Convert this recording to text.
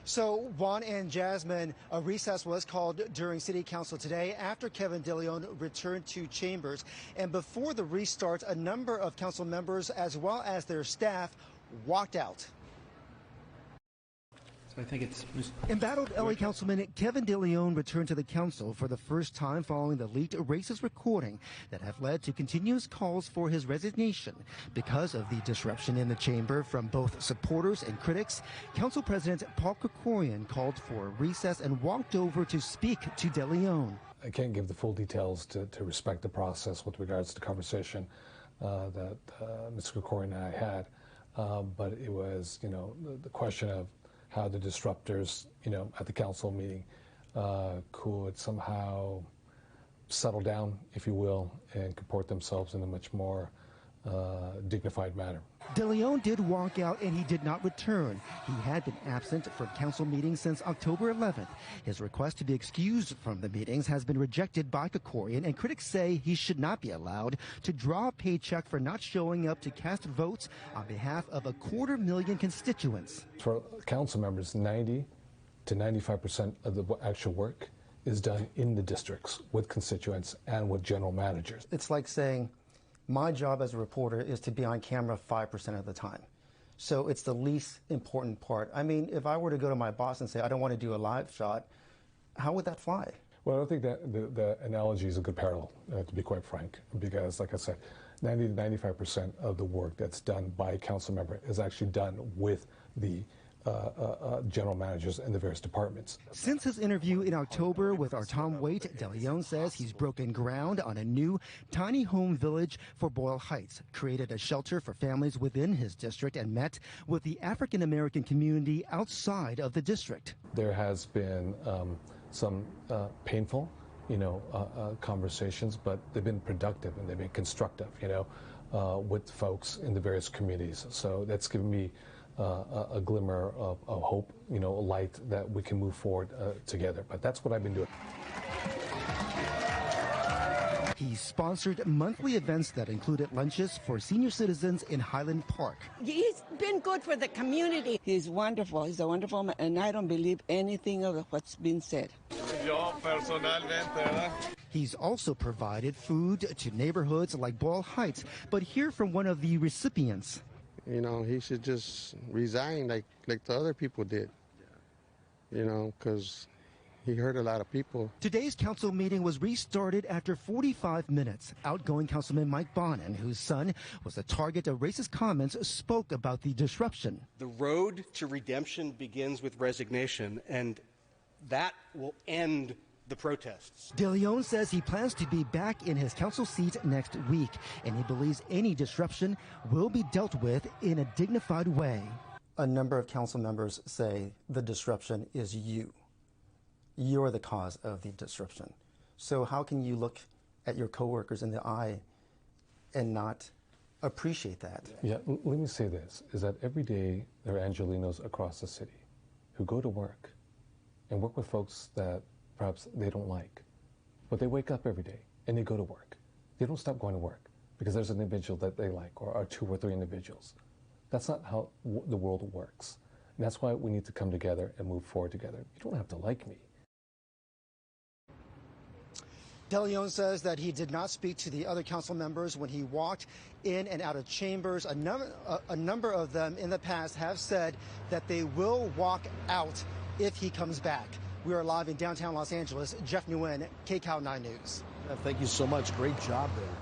So, Juan and Jasmine, a recess was called during City Council today after Kevin DeLeon returned to chambers. And before the restart, a number of council members, as well as their staff, walked out. I think it's Embattled LA Councilman Kevin DeLeon returned to the council for the first time following the leaked racist recording that have led to continuous calls for his resignation. Because of the disruption in the chamber from both supporters and critics, Council President Paul Krikorian called for a recess and walked over to speak to DeLeon. I can't give the full details to respect the process with regards to the conversation that Mr. Krikorian and I had, but it was, the question of how the disruptors, at the council meeting could somehow settle down, if you will, and comport themselves in a much more dignified manner. DeLeon did walk out and he did not return. He had been absent from council meetings since October 11th. His request to be excused from the meetings has been rejected by Krikorian, and critics say he should not be allowed to draw a paycheck for not showing up to cast votes on behalf of 250,000 constituents. For council members, 90 to 95% of the actual work is done in the districts with constituents and with general managers. It's like saying, my job as a reporter is to be on camera 5% of the time. So it's the least important part. I mean, if I were to go to my boss and say, I don't want to do a live shot, how would that fly? Well, I don't think that the analogy is a good parallel, to be quite frank, because, like I said, 90 to 95% of the work that's done by a council member is actually done with the general managers in the various departments. Since his interview in October with our Tom Waite, DeLeon says he's broken ground on a new tiny home village for Boyle Heights, created a shelter for families within his district, and met with the African American community outside of the district. There has been some painful, conversations, but they've been productive and they've been constructive, with folks in the various communities. So that's given me a glimmer of hope, a light that we can move forward together. But that's what I've been doing. He sponsored monthly events that included lunches for senior citizens in Highland Park. He's been good for the community. He's wonderful. He's a wonderful man, and I don't believe anything of what's been said. He's also provided food to neighborhoods like Boyle Heights, but hear from one of the recipients. He should just resign like the other people did, because he hurt a lot of people. Today's council meeting was restarted after 45 minutes. Outgoing Councilman Mike Bonin, whose son was the target of racist comments, spoke about the disruption. The road to redemption begins with resignation, and that will end the protests. DeLeon says he plans to be back in his council seat next week, and he believes any disruption will be dealt with in a dignified way. A number of council members say the disruption is you. You're the cause of the disruption. So how can you look at your coworkers in the eye and not appreciate that? Yeah, let me say this, is that every day there are Angelinos across the city who go to work and work with folks that perhaps they don't like. But they wake up every day and they go to work. They don't stop going to work because there's an individual that they like, or 2 or 3 individuals. That's not how the world works. And that's why we need to come together and move forward together. You don't have to like me. DeLeon says that he did not speak to the other council members when he walked in and out of chambers. A number of them in the past have said that they will walk out if he comes back. We are live in downtown Los Angeles. Jeff Nguyen, KCAL 9 News. Thank you so much. Great job there.